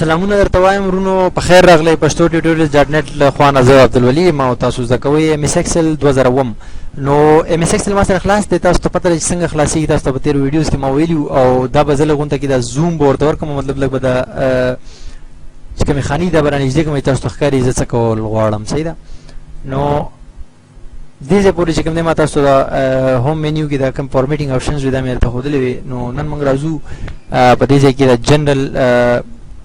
سلامونه درته وایم ورونو، په خیر راغلی پښتو ټیوټوریالز ډاټ نت له خوا نه. زه عبدالولي ما او تاسو زده کوئ ایم ایس ایکسل 2000 نو ایم ایس ایکسل ما سره خلاص دی. تاسو ته پته ده چې څنګه خلاصېږي. تاسو ته په تېرو ویډیوز کې ما ویلي او دا به زه لږ غونته کې دا زوم به ورته ورکړم، مطلب لږ به دا چې کومې خانې دا به رانږدې کړم تاسو ته ښکاري زه څه کول غواړم. صحیح ده. نو دې ځای پورې چې کوم دی ما تاسو ته د هوم منیو کې دا کوم فارمیټینګ آپشنز وي دا مې هلته ښودلې وې. نو نن موږ راځو په دې ځای کې د جنرل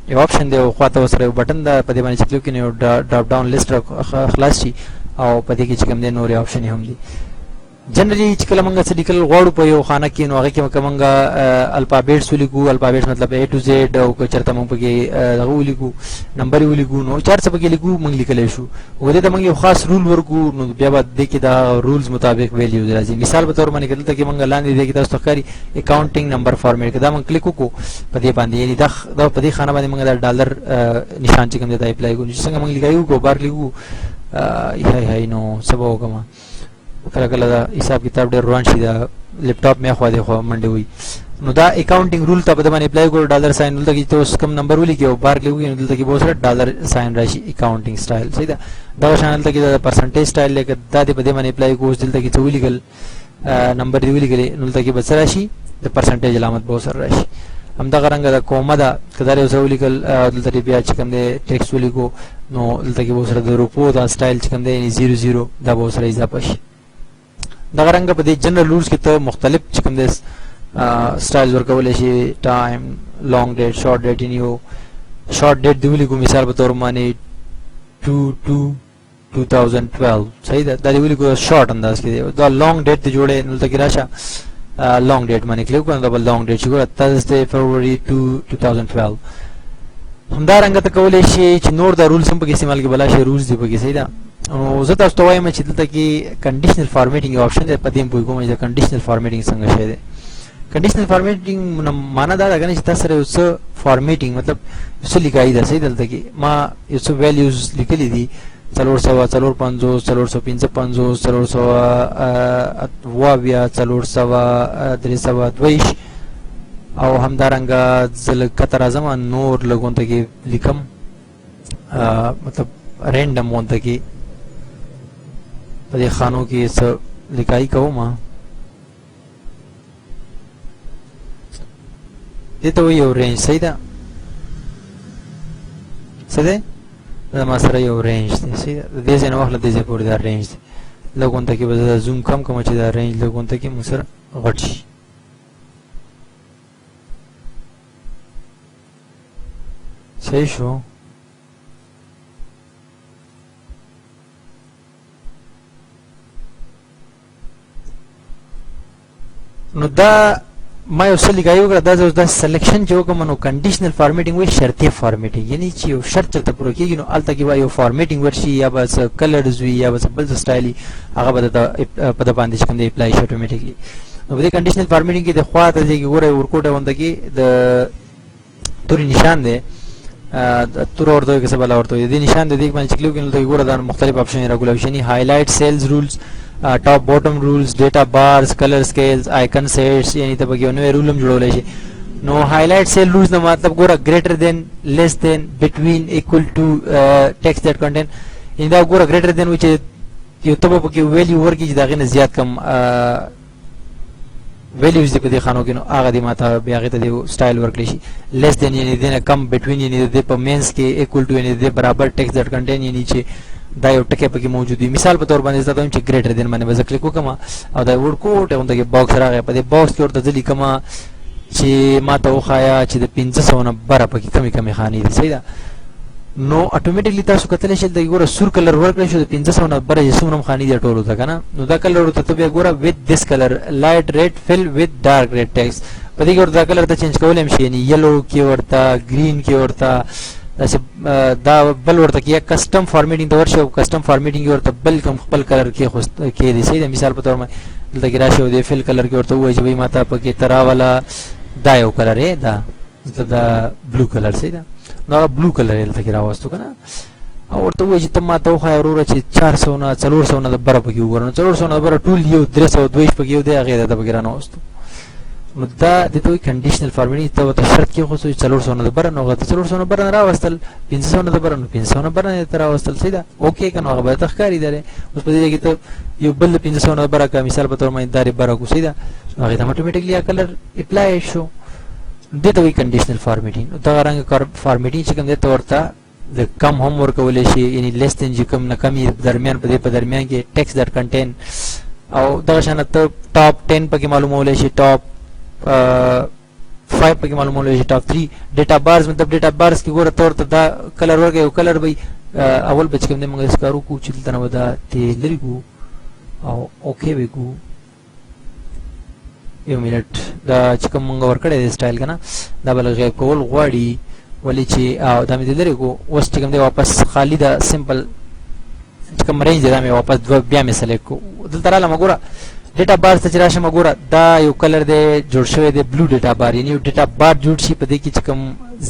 یو آپشن دی او خواته ورسره یو بټن ده، په دې باندې چې کلیک کړئ نو ډراپ ډاون لیست خلاص شي او په دې کې چې کوم دی نورې آپشن هم دي. جنرالي چې کله موږ څه لیکل غواړو په یو خانه کې نو هغې کې که موږ الفابیټس ولیکو، الفابیټس مطلب A to Z، او که چېرته موږ پکې دغه ولیکو نمبر یې ولیکو نو چار څه پکې لیکو موږ لیکلی شو. او دې ته موږ یو خاص رول ورکو نو بیا به دې کې د رولز مطابق ویلیوز راځي. مثال په طور باندې که دلته کې موږ لاندې دې کې تاسو ته ښکاري اکاونټینګ نمبر فارمیټ که دا موږ کلیک وکړو په دې باندې، یعنې دا په دې خانه باندې موږ د ډالر نشان چې کوم دی دا اپلای کړو. چې څنګه موږ لیکایو کو بار لیکو هی نو څه به وکړم کله کله دا حساب کتاب ډېر روان شي، دا لیپټاپ مې خوا دېخوا منډې وي. نو دا اکاونټینګ رول ته په دې باندې اپلای کړو ډالر ساین دلته کې اوس کوم نمبر ولیکې او بار کلیک وکړي نو دلته کې به سره ډالر ساین راشي اکاونټینګ سټایل. صحیح ده. دغه شان دلته کې د پرسنټیج سټایل لیکه دا دې په دې باندې اپلای کړو. اوس دلته کې څه ولیکل نمبر دې ولیکلې نو دلته کې به څه راشي د پرسنټیج علامت به سره راشي. همدغه رنګه د کومه ده که دا یو څه ولیکل دلته کې بیا چې کوم دی ټیکسټ ولیکو نو دلته کې به سره د روپو دا سټایل چې کوم دی یعنې 00 دا به سره اضافه شي. دغه رنګه په دې جنرال رولز کې ته مختلف چې کوم دی سټایلز ورکولی شي. ټایم، لانګ ډیټ، شارټ ډیټ. یعنې یو شارټ ډیټ دې ولیکو مثال په طور باندې 2/2/2012. صحیح ده. دا دې ولیکو شارټ انداز کې دی. دا لانګ ډیټ دې جوړې نو دلته کې راشه لانګ ډیټ باندې کلیک وکړه نو دا به لانګ ډیټ شي. ګوره Thursday February 2012. همدارنګه ته کولی شي چې نور دا رولز هم پکې استعمال کړي، بلا شي رولز دي پکې. صحیح ده. نو زه تاسو ته وایم چې دلته کې کنډیشنل فارمیټینګ یو آپشن دی، په دې هم پوهېږم چې د کنډیشنل فارمیټینګ څنګه شی دی. کنډیشنل فارمیټینګ معنا دا ده که نه چې تاسو سره یو څه فارمیټینګ مطلب یو څه لیکایي ده. صحیح دلته کې ما یو څه ویلیوز لیکلي دي 400 450 455 400 322 او همدارنګه زه لږ کته راځم نور لږ غونته کې لیکم مطلب رینډم غونته کې په دې خانو کې څه لیکایي کوم. دې ته وایي یو رینج. صحیح ده. څه دی دا ما سره یو رینج دی. صحیح ده. د دې ځای نه واخله دې ځای پورې دا رینج دی. لږ غونته کې به زه زوم کم کوم چې دا رینج لږ غونته کې موږ سره غټ شي. صحیح شو. نو دا ما یو څه لیکایي وکړه دا زه اوس دا سلیکشن چې وکړم نو کنډیشنل فارمیټینګ وایي شرطي فارمیټینګ، یعنې چې یو شرط چېرته پوره کېږي نو هلته کې به یو فارمیټینګ ورشي یا به څه کلرز وي یا به څه بل څه سټایل وي هغه به په ده باندې چې کوم دی اپلای شي اټومیټیکلي. نو په دې کنډیشنل فارمیټینګ کې د خوا ته ځای کې ګوره ورکوټه غونته کې د تورې نشان دی تور ورته وایي که څه بله ورته وایي. د دې نشان د دې باندې چې کلیک وکړي نو دلته کې ګوره دا مختلف آپشن یې راګولاو شي. یعنې هایلایټ سیلز رولز، ټاپ باټم رولز، ډیټا بارز، کلر سکیلز، آیکن سیټس، یعنې ته پکې یو نوی رول هم جوړولی شي. نو هایلایټ سیل رولز نه مطلب ګوره ګریټر دین، لیس دین، بټوین، ایکول ټو، ټیکسټ دیټ کنټین. یعنې دا ګوره ګریټر دین وایي چې یو ته به پکې ویلیو ورکړي چې د هغې نه زیات کم ویلیوز دي په دې خانو کې نو هغه دې ما ته بیا هغې ته دې سټایل ورکړی شي. لیس دین یعنې دې نه کم، بټوین یعنې د دې په مینس کې، ایکول ټو یعنې د دې برابر، ټیکسټ دیټ کنټین یعنې چې دا یو ټکی پکې موجود وي. مثال په طور باندې زه وایم چې ګریټر دین باندې به زه کلیک وکړم او دا ورکوټ غونته کې باکس راغی. په دې باکس کې ورته زه لیکم چې ما ته وښایه چې د 500 نه بره پکې کمې کمې خانې دي. صحیح ده. نو اټومیټیکلی تاسو کتلی شئ دلته ګوره سور کلر ورکړی شو د 500 نه بره چې څومره هم خانې دي ټولو ته که نه. نو دا کلر ورته ته بیا ګوره ویت دس کلر لایټ ریډ فل ویت ډارک ریډ ټیکسټ په دې کې ورته دا کلر ته چینج کولی هم شي. یعنې یلو کې ورته، ګرین کې ورته، داسې دا بل ورته کې یا کسټم فارمیټینګ ته ورشي او کسټم فارمیټینګ ورته بل کوم خپل کلر کې دی. صحیح ده. مثال په طور باندې دلته کې راشي او د فل کلر کې ورته ووایي چې بھائی ما ته پکې ته راوله دا یو کلر دی دا دا بلو کلر. صحیح ده. نو هغه بلو کلر یې دلته کې راوستو که نه او ورته ووایي چې ته ما ته وښایه وروره چې 400 نه 400 نه د بره پکې وګوره. نو 400 نه د بره ټول یو 322 پکې یو دی هغې د ده پکې رانوستو. نو دا د دوی کنډیشنل فارمیټینګ ته وته شرط کې خو 400 نه بر نو غته 400 نه بر راوستل 500 نه بر نو 500 نه بر تر راوستل سیدا اوکې کنه هغه به تخکاری دی اوس په دې کې ته یو بل 500 نه بر کا مثال په تور باندې داري بر کو سیدا هغه ته اتوماتیکلی کلر اپلای شو د دوی کنډیشنل فارمیټینګ دا رنګ فارمیټینګ چې کوم د تورته د کم هم ورکول شي یعنی لیس دین چې کوم نه کمی درمیان په درمیان کې ټیکس دټ کنټین او دا شان ته ټاپ 10 پکې معلومول شي ټاپ 5 پکې معلومول شي ټاپ 3 ډیټا بارز مطلب ډیټا بارز کې ګوره تور ته دا کلر ورګي او کلر به اول بچ کوم موږ اسکارو کو چې دلته نو دا ته لري کو او اوکې وکړو یو منټ دا چې کوم موږ ورکړې سټایل کنه دا بل غیر کول غواړي ولی چې او دا مې لري کو اوس چې کوم دی واپس خالی دا سمپل کوم رینج دا مې واپس بیا مې سلیکټ کو دلته رااله مګوره ډیټا بار ته راشه مګوره دا یو کلر دی جوړ شوی دی بلو ډیټا بار یعنی یو ډیټا بار جوړ شي په دې کې چې کوم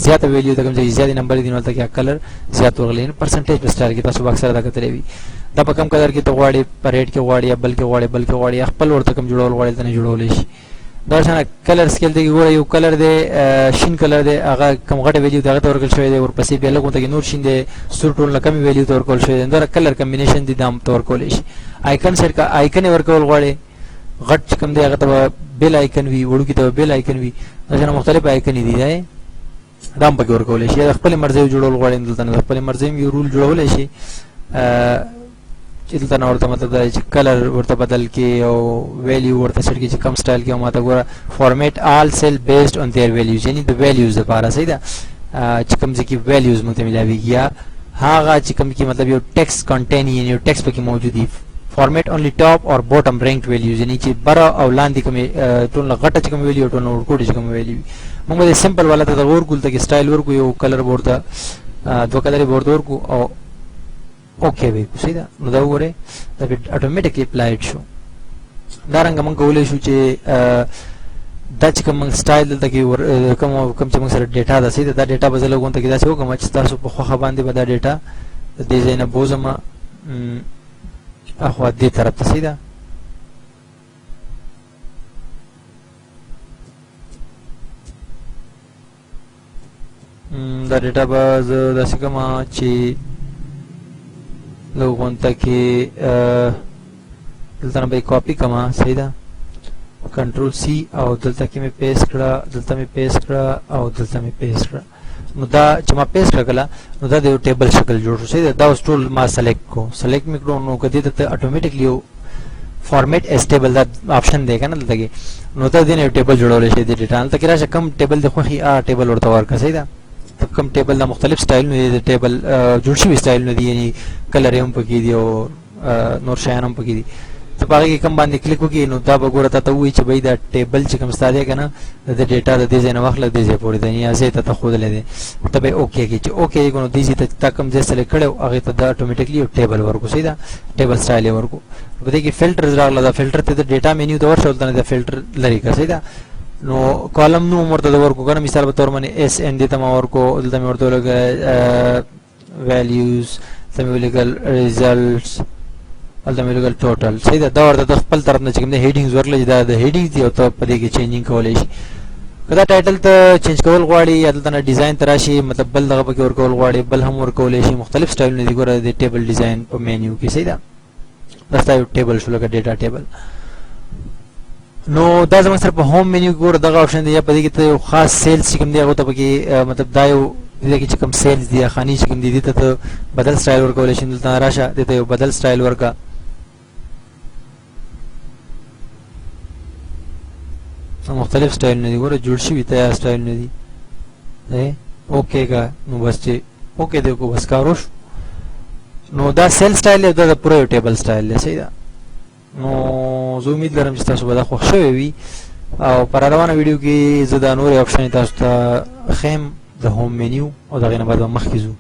زیاته ویلیو د کوم ځای زیات نمبر دی نو ته کې کلر زیات ورغلی پرسنټیج په سټایل کې تاسو اکثر دا کتلې وي دا په کم کلر کې ته غواړي په ریډ کې غواړي یا بلکې غواړي خپل ورته کوم جوړول غواړي ته نه جوړول شي دا شانه کلر سکیل دی ګوره یو کلر دی شین کلر دی هغه کم غټه ویلیو دغه تور کول شوی دی ورپسې بیا لګون ته نور شین دی سور ټول لکه ویلیو تور کول شوی دی دا کلر کمبینیشن دی دام تور کول شي آیکن سر کا آیکن ورکول غواړي غټ کم دی هغه ته بیل آیکن وی وړو کې ته بیل آیکن وی دا شانه مختلف آیکن دي دی دام پکې ورکول شي خپل مرزي جوړول غواړي دلته خپل مرزي یو رول جوړول شي چې دلته ورته مطلب دا چې کلر ورته بدل کې او ویلیو ورته سټ کې چې کم سټایل کې ماته ګوره فارمیټ آل سیل بیسډ اون देयर ویلیوز یعنی د ویلیوز لپاره صحیح ده چې کوم ځکه ویلیوز مونږ ته ملاويږي یا هغه چې کوم کې مطلب یو ټیکست کنټین یعنی یو ټیکست پکې موجود دی فارمیټ اونلی ټاپ اور باټم رینکډ ویلیوز یعنی چې بر او لاندې کوم ټول غټه چې کوم ویلیو ټول ورکوټ چې کوم ویلیو موږ د سمپل والا ته ورکول ته کې سټایل ورکو یو کلر ورته دوه کلر ورته ورکو او اوکې وي سیدا نو دا وګوره دا اتوماتیکلی اپلایډ شو دا رنګ موږ کولای شو چې دا چې کوم سټایل دلته کې کوم چې موږ سره ډیټا ده سیدا دا ډیټا بدل کوم ته کې دا څه وکم چې تاسو په خوخه باندې به دا ډیټا د دې ځای نه بوزم اخو دې طرف ته سیدا دا ډیټا باز د څه کوم چې لوګون ته کې دلته نه به کاپی کما صحیح ده کنټرول سی او دلته کې مې پیسټ کړه دلته مې پیسټ کړه او دلته مې پیسټ کړه نو دا چې ما پیسټ کړه نو دا د یو ټیبل شکل جوړ شو صحیح ده دا اوس ټول ما سلیکټ مې کړو نو کدی ته اتوماتیکلی فارمیټ اس ټیبل دا آپشن دی کنه دلته کې نو ته دې نه ټیبل جوړول شي د ډیټا ته کې راشه کم ټیبل د خوخي ټیبل ورته ورکړه صحیح ده کم ټیبل دا مختلف سټایل نه دی ټیبل جوړ شوی سټایل نه دی یعنی کلر هم پکې دی او نور شیان هم پکې دي ته پاره کې کم باندې کلیک وکړي نو دا وګوره ته وایي چې بای دا ټیبل چې کوم ستاره کنه د ډیټا د دې ځای نه واخله د دې پورې د نه ځای ته خود لید ته به اوکې کې چې اوکې کو نو دې ځای ته کم ځای سره کړو هغه ته دا اتوماتیکلی یو ټیبل ورکو سیدا ټیبل سټایل ورکو په دې کې فلټرز راغله دا فلټر ته د ډیټا مینیو ته ورشول ته د فلټر لري کا سیدا نو کالم نو مرته د ورکو کنه مثال به تور باندې اس ان دې تم ورکو دلته مې ورته لګ ویلیوز تم لګل ریزلټس دلته مې لګل ټوټل صحیح دا ورته د خپل طرف نه چې کوم د هیډینګز ورکړل دا د هیډینګ دی او ته په دې کې چینجینګ کولای شي کدا ټایټل ته چینج کول غواړي یا دلته نه ډیزاین تراشي مطلب بل دغه پکې ورکول غواړي بل هم ورکول شي مختلف سټایل نه دي ګوره د ټیبل ډیزاین په مینیو کې صحیح دا دا یو ټیبل شو لکه ډیټا ټیبل نو دا زموږ سره په هوم مینیو کې ګوره دغه آپشن دی یا په دې کې ته یو خاص سیلز کوم دی هغه ته پکې مطلب دا یو دې کې چې کوم سیلز دی خاني چې کوم دی ته بدل سټایل ورکول شي دلته راشه دته یو بدل سټایل ورکا مختلف سټایل نه دی ګوره جوړ شي ته سټایل نه دی اوکې کا نو بس چې اوکې دی کو بس کاروش نو دا سیل سټایل دی دا پوره ټیبل سټایل دی صحیح ده نو زه امید لرم چې تاسو به دا خوښ شوي وي او پر روانه ویډیو کې زه دا نور اپشن تاسو ته خیم د هوم مینیو او دغه نه بعد مخکې ځو